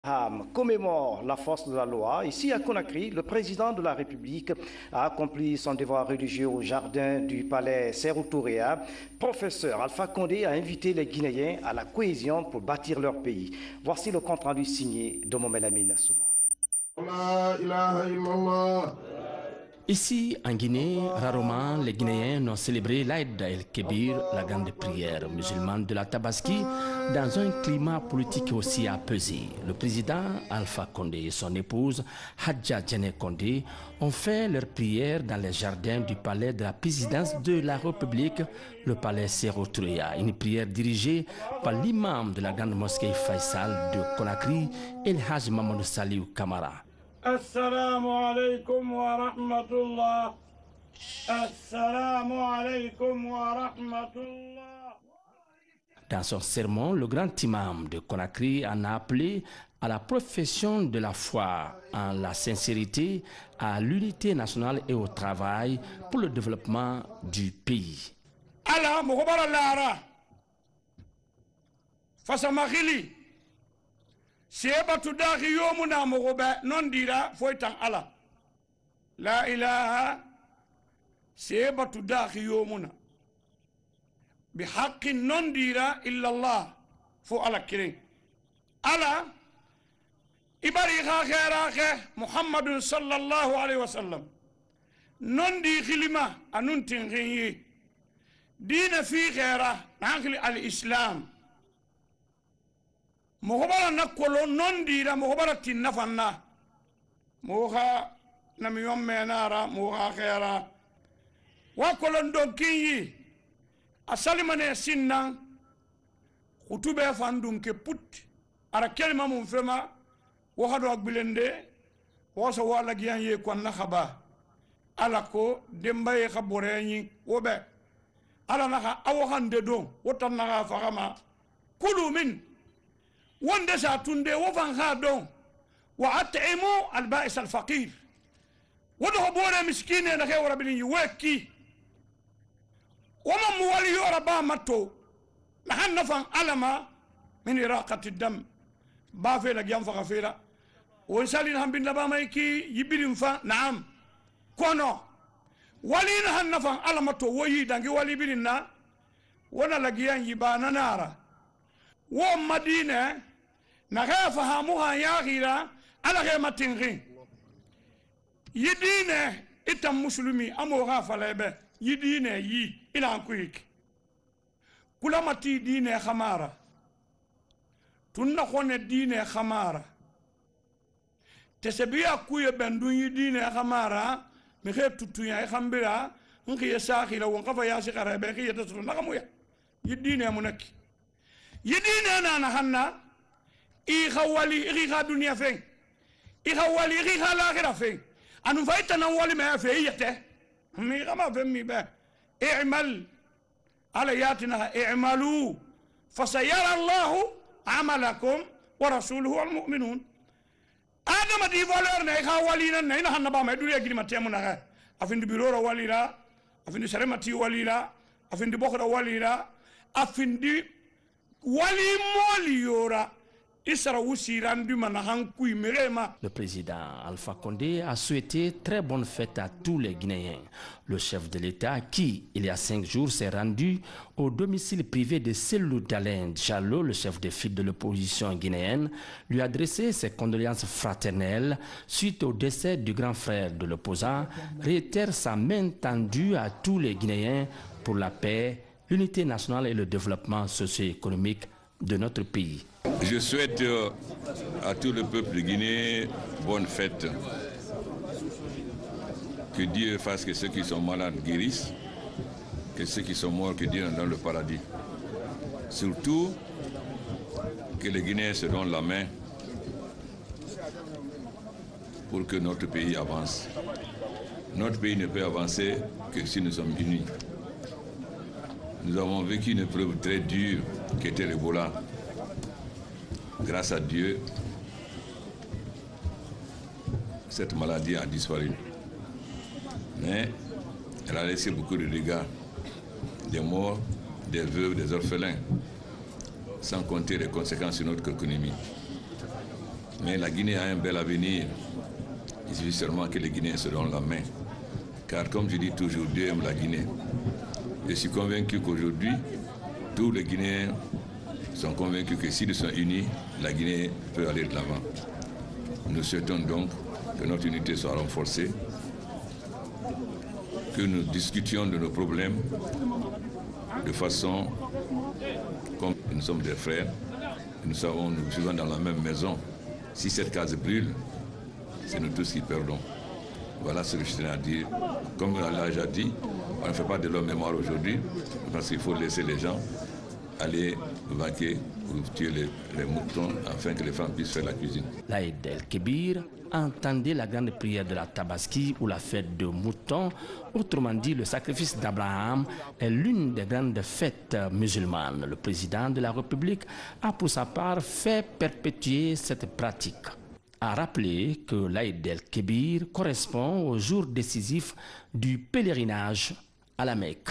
Commémore la force de la loi. Ici à Conakry, le président de la République a accompli son devoir religieux au jardin du palais Sékou Touré. Professeur Alpha Condé a invité les Guinéens à la cohésion pour bâtir leur pays. Voici le compte-rendu signé de Mohamed Amin Souma. Ici, en Guinée, rarement les Guinéens n'ont célébré l'Aïd el-Kébir, la grande prière musulmane de la Tabaski, dans un climat politique aussi apaisé. Le président Alpha Condé et son épouse Hadja Djene Condé ont fait leur prière dans les jardins du palais de la présidence de la République, le palais Sékou Touré. Une prière dirigée par l'imam de la grande mosquée Faisal de Conakry, El Haj Mamadou Saliou Kamara. Assalamu alaikum wa rahmatullah. Assalamu alaikum wa rahmatullah. Dans son sermon, le grand imam de Conakry en a appelé à la profession de la foi, en la sincérité, à l'unité nationale et au travail pour le développement du pays. Allah mukobara lara. Fasamahili. Seba tudaki yomuna mogobe non dira foitan ala. La ilaha seba tudaki yomuna. Bihaqin non dira illa Allah fo ala kirin. Ala ibari khairake Muhammadun sallallahu alaihi wasallam. Non di khilima anun tingiyi. Dina fi khaira nakhli al-Islam. Mohobara nakolo non dira mohobara tinnafanna moha namiyom menara moha khaira wa kolon don kinyi asalimane sinna khutube fandum ke put ara kelma mum fema wo hado agbilende wo so wala giyan ye kon na khaba ala ko dembaye khaboreni wobe ala naka awo hande don wotan naka fagama kulu min wanda sa tunde wofan ha don wa at'imu al-ba'is al-faqir wado bore miskine na kay wara bilin weki wama muwali yora ba matto la hanna fan alama min iraqati ad-dam ba fe la gyam fa khafira won salin hambin la ba mayki yibirin fa na'am kono wali na hanna fan alama to woyi dangi wali bilin na wona la gyan yibana nara wo madina na kaya fahamuha ya gira ala kaya matingin yidine itam muslimi amo gafalebe yidine yi ila kuik kula mati dine khamara tunna khone dine khamara tesebiya kuye bendu yidine khamara mi kheb tutu ya khambira ngi yasakhila won qafa yasi kharabe khi yatasu nakamuya yidine munaki yidine na hanna ikhawali ikha dunia fen ikhawali ikha l'akhirah fen anu faitana wali ma fe yete mi kama fe mi ba i'mal alayatina i'malu fasayara Allah amalakum wa rasuluhu wal mu'minun adama di valeur ne ikhawali nan ne hanna ba ma duriya gidi matemuna afindi biroro walira afindi saremati walira afindi bokra walira afindi wali moli yora. Le président Alpha Condé a souhaité très bonne fête à tous les Guinéens. Le chef de l'État qui, il y a 5 jours, s'est rendu au domicile privé de Cellou Dalein Diallo, le chef de file de l'opposition guinéenne, lui a adressé ses condoléances fraternelles suite au décès du grand frère de l'opposant, réitère sa main tendue à tous les Guinéens pour la paix, l'unité nationale et le développement socio-économique de notre pays. Je souhaite à tout le peuple de Guinée bonne fête. Que Dieu fasse que ceux qui sont malades guérissent, que ceux qui sont morts, que Dieu en donne le paradis. Surtout, que les Guinéens se donnent la main pour que notre pays avance. Notre pays ne peut avancer que si nous sommes unis. Nous avons vécu une épreuve très dure qui était l'Ebola. Grâce à Dieu, cette maladie a disparu. Mais elle a laissé beaucoup de dégâts, des morts, des veuves, des orphelins, sans compter les conséquences sur notre économie. Mais la Guinée a un bel avenir. Il suffit seulement que les Guinéens se donnent la main. Car comme je dis toujours, Dieu aime la Guinée. Je suis convaincu qu'aujourd'hui, tous les Guinéens sont convaincus que s'ils sont unis, la Guinée peut aller de l'avant. Nous souhaitons donc que notre unité soit renforcée, que nous discutions de nos problèmes de façon comme nous sommes des frères, nous vivons dans la même maison. Si cette case brûle, c'est nous tous qui perdons. Voilà ce que je tenais à dire. Comme Allah a dit, on ne fait pas de leur mémoire aujourd'hui, parce qu'il faut laisser les gens aller vaquer ou tuer les moutons afin que les femmes puissent faire la cuisine. L'Aïd el-Kébir entendait la grande prière de la Tabaski ou la fête de moutons. Autrement dit, le sacrifice d'Abraham est l'une des grandes fêtes musulmanes. Le président de la République a pour sa part fait perpétuer cette pratique. A rappelé que l'Aïd el-Kébir correspond au jour décisif du pèlerinage à la Mecque.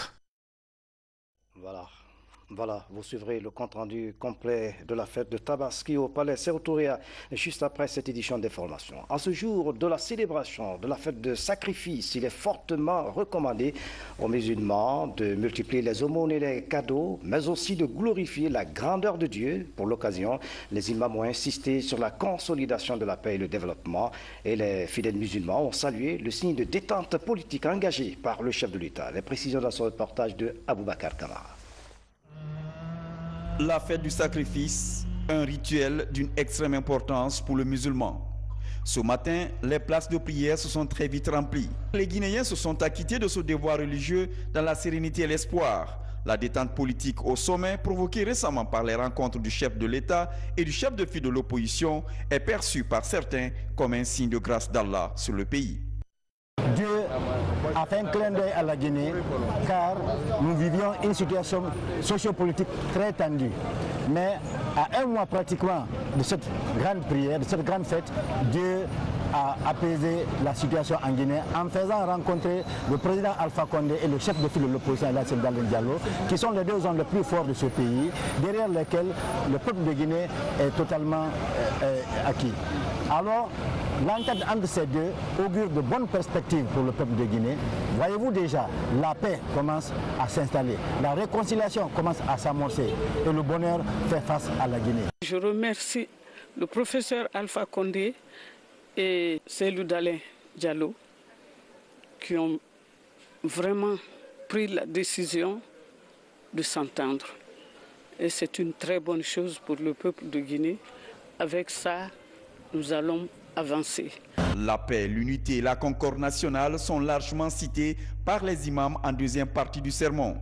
Voilà, vous suivrez le compte-rendu complet de la fête de Tabaski au Palais Sékou Touré juste après cette édition d'information. En ce jour de la célébration de la fête de sacrifice, il est fortement recommandé aux musulmans de multiplier les aumônes et les cadeaux, mais aussi de glorifier la grandeur de Dieu. Pour l'occasion, les imams ont insisté sur la consolidation de la paix et le développement, et les fidèles musulmans ont salué le signe de détente politique engagé par le chef de l'État. Les précisions dans ce reportage de Aboubakar Kamara. La fête du sacrifice, un rituel d'une extrême importance pour le musulman. Ce matin, les places de prière se sont très vite remplies. Les Guinéens se sont acquittés de ce devoir religieux dans la sérénité et l'espoir. La détente politique au sommet, provoquée récemment par les rencontres du chef de l'État et du chef de file de l'opposition, est perçue par certains comme un signe de grâce d'Allah sur le pays. Dieu a fait un clin d'œil à la Guinée car nous vivions une situation sociopolitique très tendue. Mais à un mois pratiquement de cette grande prière, de cette grande fête, Dieu a apaisé la situation en Guinée en faisant rencontrer le président Alpha Condé et le chef de file de l'opposition, Alassane Diallo, qui sont les deux hommes les plus forts de ce pays, derrière lesquels le peuple de Guinée est totalement acquis. Alors, l'entente entre ces deux augure de bonnes perspectives pour le peuple de Guinée. Voyez-vous déjà, la paix commence à s'installer, la réconciliation commence à s'amorcer et le bonheur fait face à la Guinée. Je remercie le professeur Alpha Condé et Cellou Dalein Diallo qui ont vraiment pris la décision de s'entendre. Et c'est une très bonne chose pour le peuple de Guinée. Avec ça, nous allons avancer. La paix, l'unité et la concorde nationale sont largement cités par les imams en deuxième partie du sermon.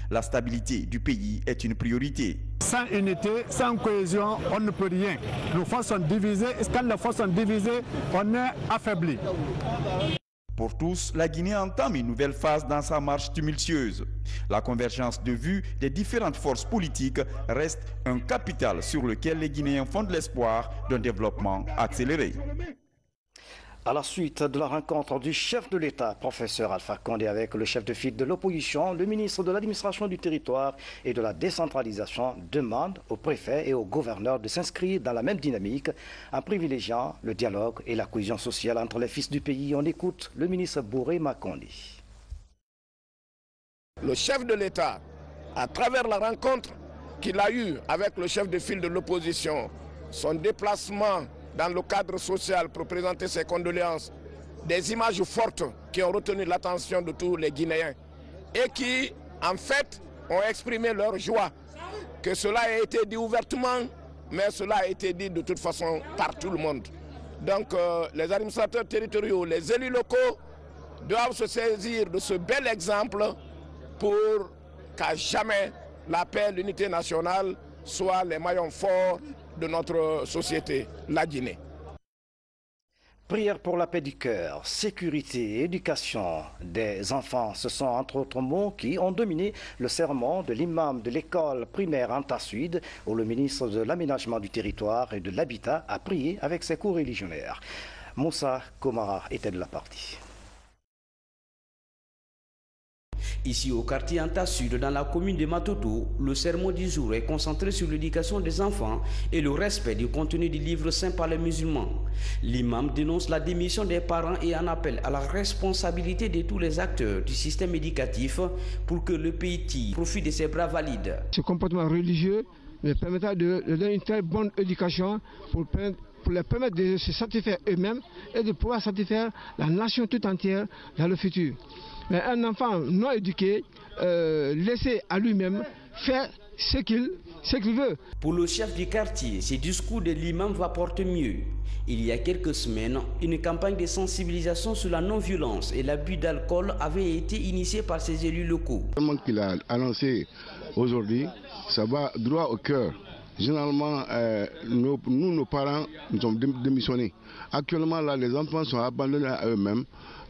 La stabilité du pays est une priorité. Sans unité, sans cohésion, on ne peut rien. Nos forces sont divisées et quand les forces sont divisées, on est affaibli. Pour tous, la Guinée entame une nouvelle phase dans sa marche tumultueuse. La convergence de vues des différentes forces politiques reste un capital sur lequel les Guinéens fondent l'espoir d'un développement accéléré. À la suite de la rencontre du chef de l'État, professeur Alpha Condé, avec le chef de file de l'opposition, le ministre de l'administration du territoire et de la décentralisation demande au préfet et au gouverneur de s'inscrire dans la même dynamique en privilégiant le dialogue et la cohésion sociale entre les fils du pays. On écoute le ministre Bouré Makondi. Le chef de l'État, à travers la rencontre qu'il a eue avec le chef de file de l'opposition, son déplacement dans le cadre social pour présenter ses condoléances, des images fortes qui ont retenu l'attention de tous les Guinéens et qui, en fait, ont exprimé leur joie. Que cela ait été dit ouvertement, mais cela a été dit de toute façon par tout le monde. Donc les administrateurs territoriaux, les élus locaux doivent se saisir de ce bel exemple pour qu'à jamais la paix et l'unité nationale soient les maillons forts de notre société, la Guinée. Prière pour la paix du cœur, sécurité, éducation des enfants, ce sont entre autres mots qui ont dominé le sermon de l'imam de l'école primaire Anta Sud, où le ministre de l'aménagement du territoire et de l'habitat a prié avec ses co-religionnaires. Moussa Komara était de la partie. Ici au quartier Anta Sud, dans la commune de Matoto, le sermon du jour est concentré sur l'éducation des enfants et le respect du contenu du livre saint par les musulmans. L'imam dénonce la démission des parents et en appelle à la responsabilité de tous les acteurs du système éducatif pour que le pays tire profit de ses bras valides. Ce comportement religieux leur permettra de donner une très bonne éducation pour les permettre de se satisfaire eux-mêmes et de pouvoir satisfaire la nation tout entière dans le futur. Mais un enfant non éduqué, laissé à lui-même, faire ce qu'il veut. Pour le chef du quartier, ce discours de l'imam va porter mieux. Il y a quelques semaines, une campagne de sensibilisation sur la non-violence et l'abus d'alcool avait été initiée par ses élus locaux. Le qu'il a annoncé aujourd'hui, ça va droit au cœur. Généralement, nos parents, nous sommes démissionnés. Actuellement, là, les enfants sont abandonnés à eux-mêmes.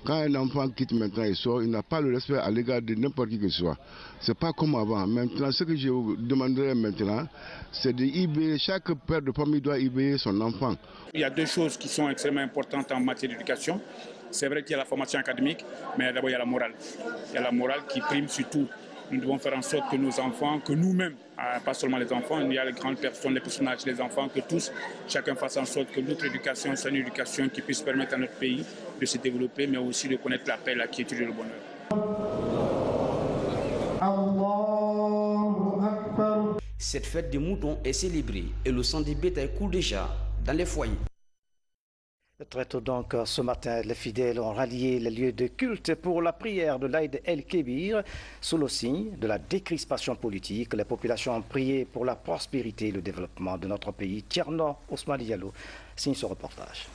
Quand un enfant quitte maintenant et sort, il n'a pas le respect à l'égard de n'importe qui que ce soit. Ce n'est pas comme avant. Maintenant, ce que je vous demanderai maintenant, c'est de chaque père de famille doit éveiller son enfant. Il y a deux choses qui sont extrêmement importantes en matière d'éducation. C'est vrai qu'il y a la formation académique, mais d'abord il y a la morale. Il y a la morale qui prime sur tout. Nous devons faire en sorte que nos enfants, que nous-mêmes, pas seulement les enfants, il y a les grandes personnes, les personnages, les enfants, que tous, chacun fasse en sorte que notre éducation soit une éducation qui puisse permettre à notre pays de se développer, mais aussi de connaître la paix, la quiétude et le bonheur. Cette fête des moutons est célébrée et le sang des bétail coule déjà dans les foyers. Très tôt donc ce matin, les fidèles ont rallié les lieux de culte pour la prière de l'Aïd el-Kébir. Sous le signe de la décrispation politique, les populations ont prié pour la prospérité et le développement de notre pays. Tierno Ousmane Diallo signe ce reportage.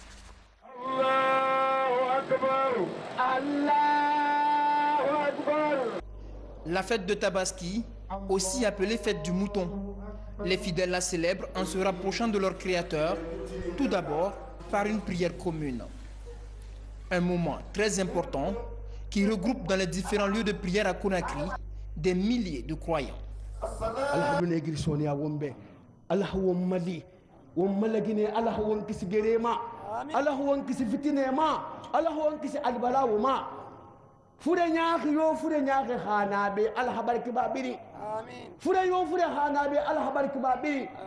La fête de Tabaski, aussi appelée fête du mouton. Les fidèles la célèbrent en se rapprochant de leur créateur, tout d'abord par une prière commune. Un moment très important qui regroupe dans les différents lieux de prière à Conakry des milliers de croyants.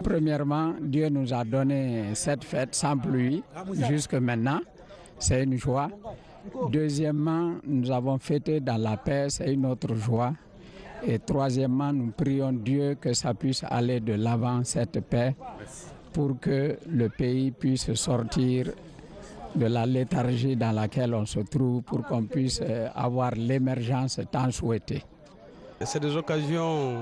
Premièrement, Dieu nous a donné cette fête sans pluie jusque maintenant. C'est une joie. Deuxièmement, nous avons fêté dans la paix, c'est une autre joie. Et troisièmement, nous prions Dieu que ça puisse aller de l'avant, cette paix, pour que le pays puisse sortir de la léthargie dans laquelle on se trouve, pour qu'on puisse avoir l'émergence tant souhaitée. C'est des occasions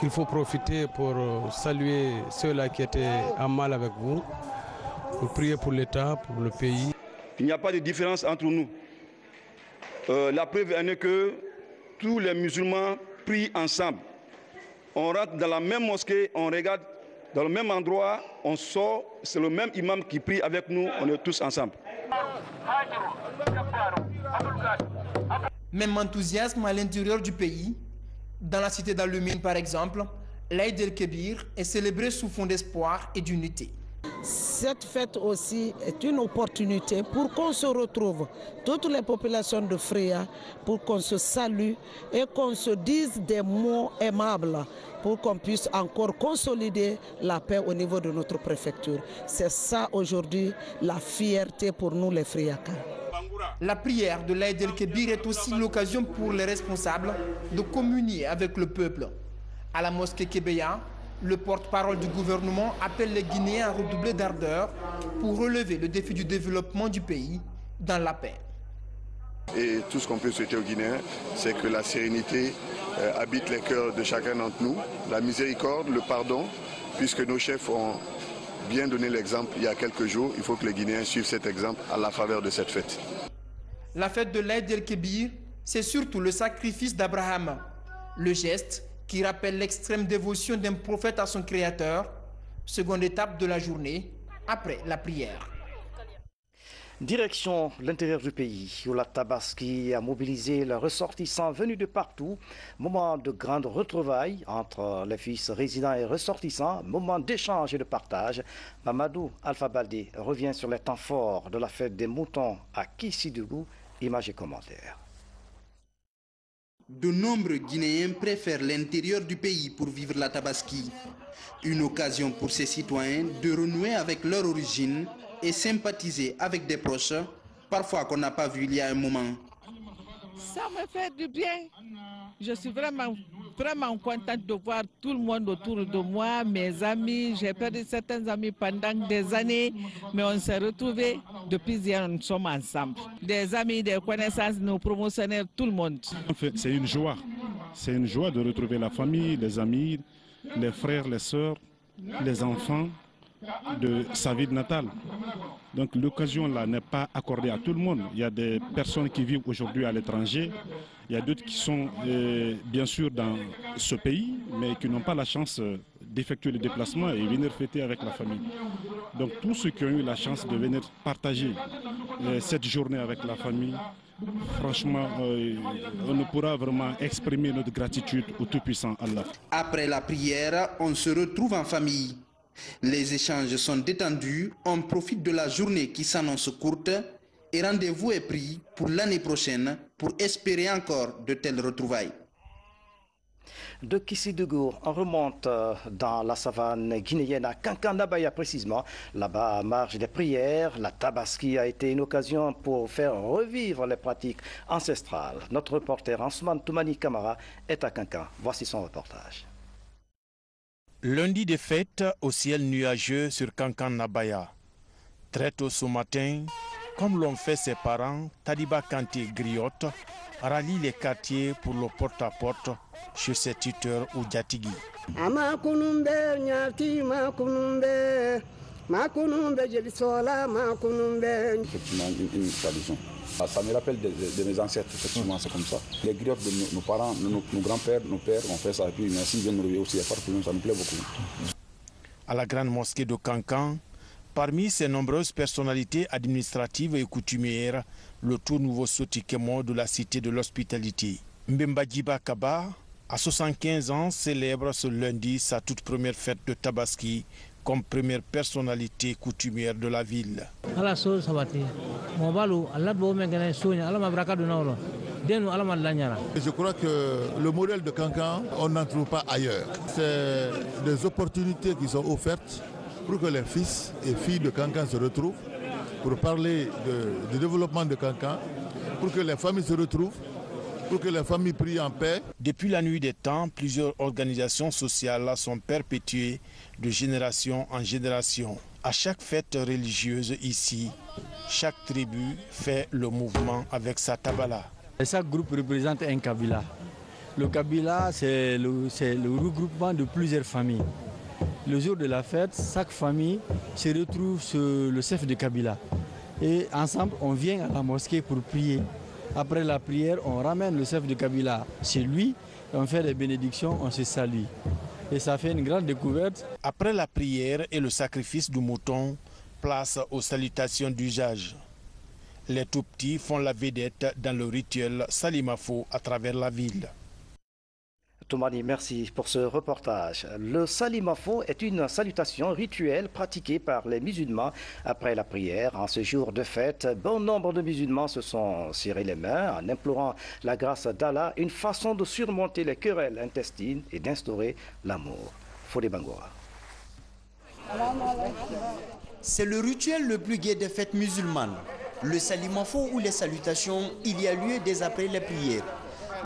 qu'il faut profiter pour saluer ceux-là qui étaient en mal avec vous, pour prier pour l'État, pour le pays. Il n'y a pas de différence entre nous. La preuve en est que tous les musulmans prient ensemble. On rentre dans la même mosquée, on regarde dans le même endroit, on sort, c'est le même imam qui prie avec nous, on est tous ensemble. Même enthousiasme à l'intérieur du pays. Dans la cité d'Alumine, par exemple, l'Aïd el-Kébir est célébré sous fond d'espoir et d'unité. Cette fête aussi est une opportunité pour qu'on se retrouve, toutes les populations de Frea, pour qu'on se salue et qu'on se dise des mots aimables, pour qu'on puisse encore consolider la paix au niveau de notre préfecture. C'est ça aujourd'hui la fierté pour nous les Friakas. La prière de l'Aïd el-Kébir est aussi l'occasion pour les responsables de communier avec le peuple. À la mosquée Kébeya, le porte-parole du gouvernement appelle les Guinéens à redoubler d'ardeur pour relever le défi du développement du pays dans la paix. Et tout ce qu'on peut souhaiter aux Guinéens, c'est que la sérénité habite les cœurs de chacun d'entre nous, la miséricorde, le pardon, puisque nos chefs ont bien donné l'exemple il y a quelques jours. Il faut que les Guinéens suivent cet exemple à la faveur de cette fête. La fête de l'Aïd el-Kébir, c'est surtout le sacrifice d'Abraham, le geste qui rappelle l'extrême dévotion d'un prophète à son créateur, seconde étape de la journée, après la prière. Direction l'intérieur du pays, où la Tabaski a mobilisé les ressortissants venus de partout. Moment de grande retrouvailles entre les fils résidents et ressortissants, moment d'échange et de partage. Mamadou Alpha Baldé revient sur les temps forts de la fête des moutons à Kissidougou. Images et commentaires. de nombreux Guinéens préfèrent l'intérieur du pays pour vivre la Tabaski. Une occasion pour ces citoyens de renouer avec leur origine et sympathiser avec des proches, parfois qu'on n'a pas vu il y a un moment. Ça me fait du bien. Je suis vraiment contente de voir tout le monde autour de moi, mes amis. J'ai perdu certains amis pendant des années, mais on s'est retrouvés. Depuis hier, nous sommes ensemble. Des amis, des connaissances, nos promotionnaires, tout le monde. En fait, c'est une joie. C'est une joie de retrouver la famille, les amis, les frères, les sœurs, les enfants de sa ville natale. Donc l'occasion là n'est pas accordée à tout le monde. Il y a des personnes qui vivent aujourd'hui à l'étranger, il y a d'autres qui sont bien sûr dans ce pays, mais qui n'ont pas la chance d'effectuer le déplacement et venir fêter avec la famille. Donc tous ceux qui ont eu la chance de venir partager cette journée avec la famille, franchement, on ne pourra vraiment exprimer notre gratitude au Tout-Puissant Allah. Après la prière, on se retrouve en famille. Les échanges sont détendus, on profite de la journée qui s'annonce courte et rendez-vous est pris pour l'année prochaine pour espérer encore de telles retrouvailles. De Kissidougou, on remonte dans la savane guinéenne à Kankan-Nabaya précisément. Là-bas, à marge des prières, la Tabaski a été une occasion pour faire revivre les pratiques ancestrales. Notre reporter Ansman Toumani Kamara est à Kankan. Voici son reportage. Lundi de fête au ciel nuageux sur Kankan-Nabaya. Très tôt ce matin, comme l'ont fait ses parents, Tadiba Kanté Griotte rallie les quartiers pour le porte-à-porte chez ses tuteurs au Djatigi. Effectivement, une tradition. Ça me rappelle de mes ancêtres, effectivement, c'est comme ça. Les griottes de nos parents, nos grands-pères, nos pères ont fait ça, et puis merci, ils viennent nous réveiller aussi, il n'y a pas de problème, ça nous plaît beaucoup. À la grande mosquée de Kankan, parmi ces nombreuses personnalités administratives et coutumières, le tout nouveau Sotikemo de la cité de l'hospitalité. Mbemba Djiba Kaba, à 75 ans, célèbre ce lundi sa toute première fête de Tabaski comme première personnalité coutumière de la ville. Je crois que le modèle de Kankan, on n'en trouve pas ailleurs. C'est des opportunités qui sont offertes pour que les fils et filles de Kankan se retrouvent, pour parler du développement de Kankan, pour que les familles se retrouvent, pour que les familles prient en paix. Depuis la nuit des temps, plusieurs organisations sociales sont perpétuées de génération en génération. À chaque fête religieuse ici, chaque tribu fait le mouvement avec sa tabala. Chaque groupe représente un kabila. Le kabila, c'est le regroupement de plusieurs familles. Le jour de la fête, chaque famille se retrouve sur le chef de kabila. Et ensemble, on vient à la mosquée pour prier. Après la prière, on ramène le chef de Kabila chez lui, on fait des bénédictions, on se salue. Et ça fait une grande découverte. Après la prière et le sacrifice du mouton, place aux salutations d'usage. Les tout-petits font la vedette dans le rituel Salimafo à travers la ville. Toumani, merci pour ce reportage. Le Salimafo est une salutation rituelle pratiquée par les musulmans après la prière. En ce jour de fête, bon nombre de musulmans se sont serrés les mains en implorant la grâce d'Allah, une façon de surmonter les querelles intestines et d'instaurer l'amour. Fodé Bangora. C'est le rituel le plus gai des fêtes musulmanes. Le Salimafo ou les salutations, il y a lieu dès après les prières.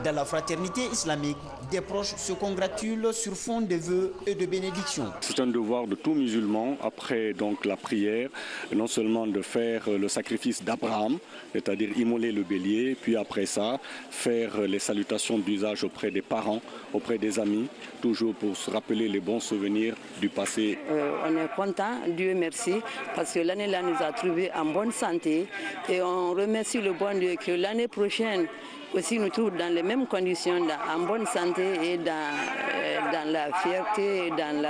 Dans la fraternité islamique, des proches se congratulent sur fond de vœux et de bénédictions. C'est un devoir de tout musulman, après donc la prière, non seulement de faire le sacrifice d'Abraham, c'est-à-dire immoler le bélier, puis après ça, faire les salutations d'usage auprès des parents, auprès des amis, toujours pour se rappeler les bons souvenirs du passé. On est content, Dieu merci, parce que l'année-là nous a trouvés en bonne santé et on remercie le bon Dieu que l'année prochaine, aussi nous trouve dans les mêmes conditions, en bonne santé et dans la fierté, dans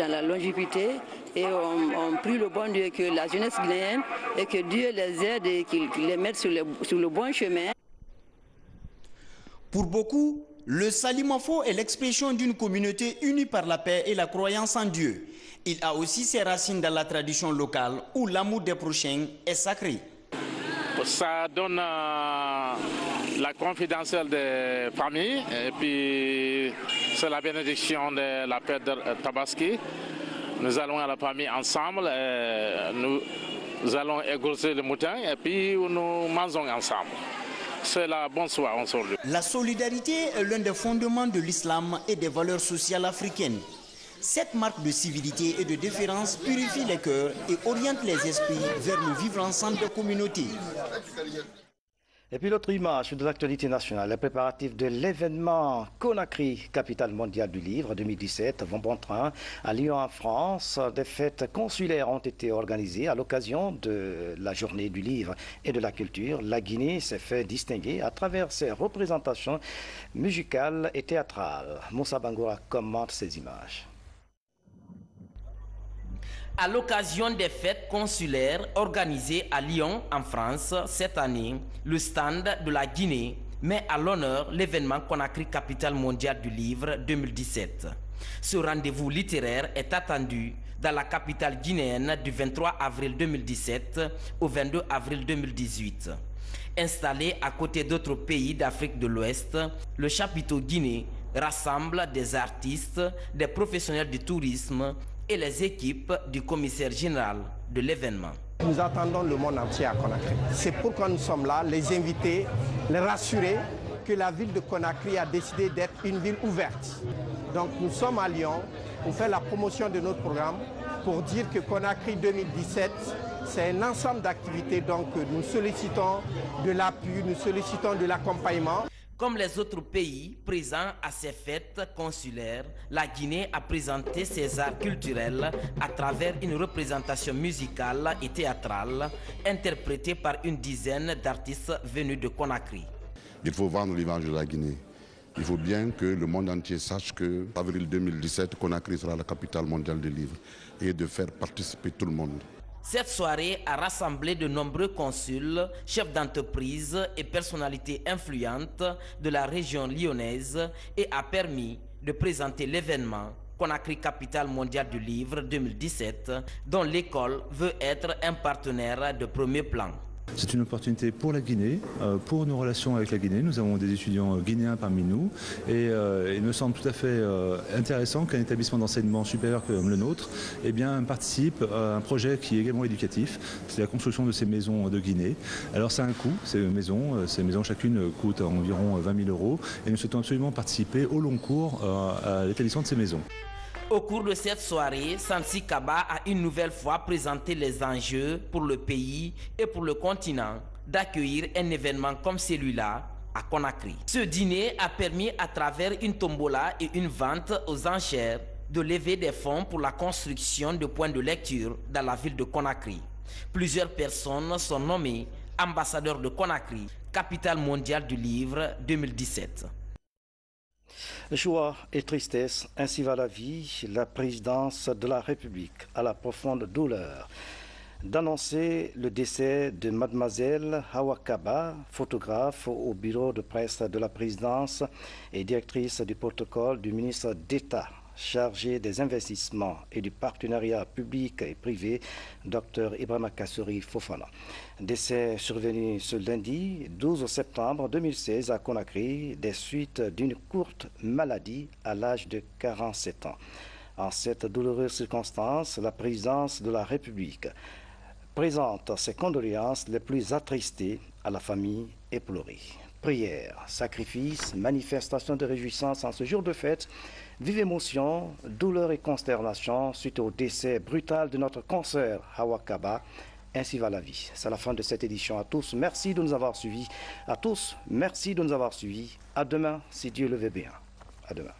la longévité. Et on prie le bon Dieu que la jeunesse guinéenne et que Dieu les aide et qu'il les mette sur le bon chemin. Pour beaucoup, le Salimafo est l'expression d'une communauté unie par la paix et la croyance en Dieu. Il a aussi ses racines dans la tradition locale où l'amour des prochains est sacré. ça donne la confidentielle des familles et puis c'est la bénédiction de la fête de Tabaski. Nous allons à la famille ensemble, nous allons égorger le mouton et puis nous mangeons ensemble. C'est la bonne soirée aujourd'hui. La solidarité est l'un des fondements de l'islam et des valeurs sociales africaines. Cette marque de civilité et de déférence purifie les cœurs et oriente les esprits vers le vivre ensemble des communautés. Et puis l'autre image de l'actualité nationale, les préparatifs de l'événement Conakry, capitale mondiale du livre 2017, vont bon train. À Lyon en France, des fêtes consulaires ont été organisées à l'occasion de la journée du livre et de la culture. La Guinée s'est fait distinguer à travers ses représentations musicales et théâtrales. Moussa Bangoura commente ces images. À l'occasion des fêtes consulaires organisées à Lyon, en France, cette année, le stand de la Guinée met à l'honneur l'événement Conakry, capitale mondiale du livre 2017. Ce rendez-vous littéraire est attendu dans la capitale guinéenne du 23 avril 2017 au 22 avril 2018. Installé à côté d'autres pays d'Afrique de l'Ouest, le chapiteau Guinée rassemble des artistes, des professionnels du tourisme et les équipes du commissaire général de l'événement. Nous attendons le monde entier à Conakry. C'est pourquoi nous sommes là, les inviter, les rassurer que la ville de Conakry a décidé d'être une ville ouverte. Donc nous sommes à Lyon pour faire la promotion de notre programme, pour dire que Conakry 2017, c'est un ensemble d'activités. Donc nous sollicitons de l'appui, nous sollicitons de l'accompagnement. Comme les autres pays présents à ces fêtes consulaires, la Guinée a présenté ses arts culturels à travers une représentation musicale et théâtrale interprétée par une dizaine d'artistes venus de Conakry. Il faut vendre l'image de la Guinée. Il faut bien que le monde entier sache que avril 2017, Conakry sera la capitale mondiale du livre et de faire participer tout le monde. Cette soirée a rassemblé de nombreux consuls, chefs d'entreprise et personnalités influentes de la région lyonnaise et a permis de présenter l'événement Conakry, capitale mondiale du livre 2017, dont l'école veut être un partenaire de premier plan. C'est une opportunité pour la Guinée, pour nos relations avec la Guinée. Nous avons des étudiants guinéens parmi nous et il me semble tout à fait intéressant qu'un établissement d'enseignement supérieur comme le nôtre participe à un projet qui est également éducatif. C'est la construction de ces maisons de Guinée. Alors ça a un coût, ces maisons chacune coûtent environ 20 000 € et nous souhaitons absolument participer au long cours à l'établissement de ces maisons. Au cours de cette soirée, Sansi Kaba a une nouvelle fois présenté les enjeux pour le pays et pour le continent d'accueillir un événement comme celui-là à Conakry. Ce dîner a permis à travers une tombola et une vente aux enchères de lever des fonds pour la construction de points de lecture dans la ville de Conakry. Plusieurs personnes sont nommées ambassadeurs de Conakry, capitale mondiale du livre 2017. Joie et tristesse, ainsi va la vie. La présidence de la République a la profonde douleur d'annoncer le décès de mademoiselle Hawa Kaba, photographe au bureau de presse de la présidence et directrice du protocole du ministre d'État chargé des investissements et du partenariat public et privé, Dr Ibrahima Kassouri Fofana. Décès survenu ce lundi 12 septembre 2016 à Conakry des suites d'une courte maladie à l'âge de 47 ans. En cette douloureuse circonstance, la présidence de la République présente ses condoléances les plus attristées à la famille éplorée. Prières, sacrifices, manifestations de réjouissance en ce jour de fête, vive émotion, douleur et consternation suite au décès brutal de notre consoeur Hawa Kaba. Ainsi va la vie. C'est la fin de cette édition. À tous, merci de nous avoir suivis. À tous, merci de nous avoir suivis. À demain, si Dieu le veut bien. À demain.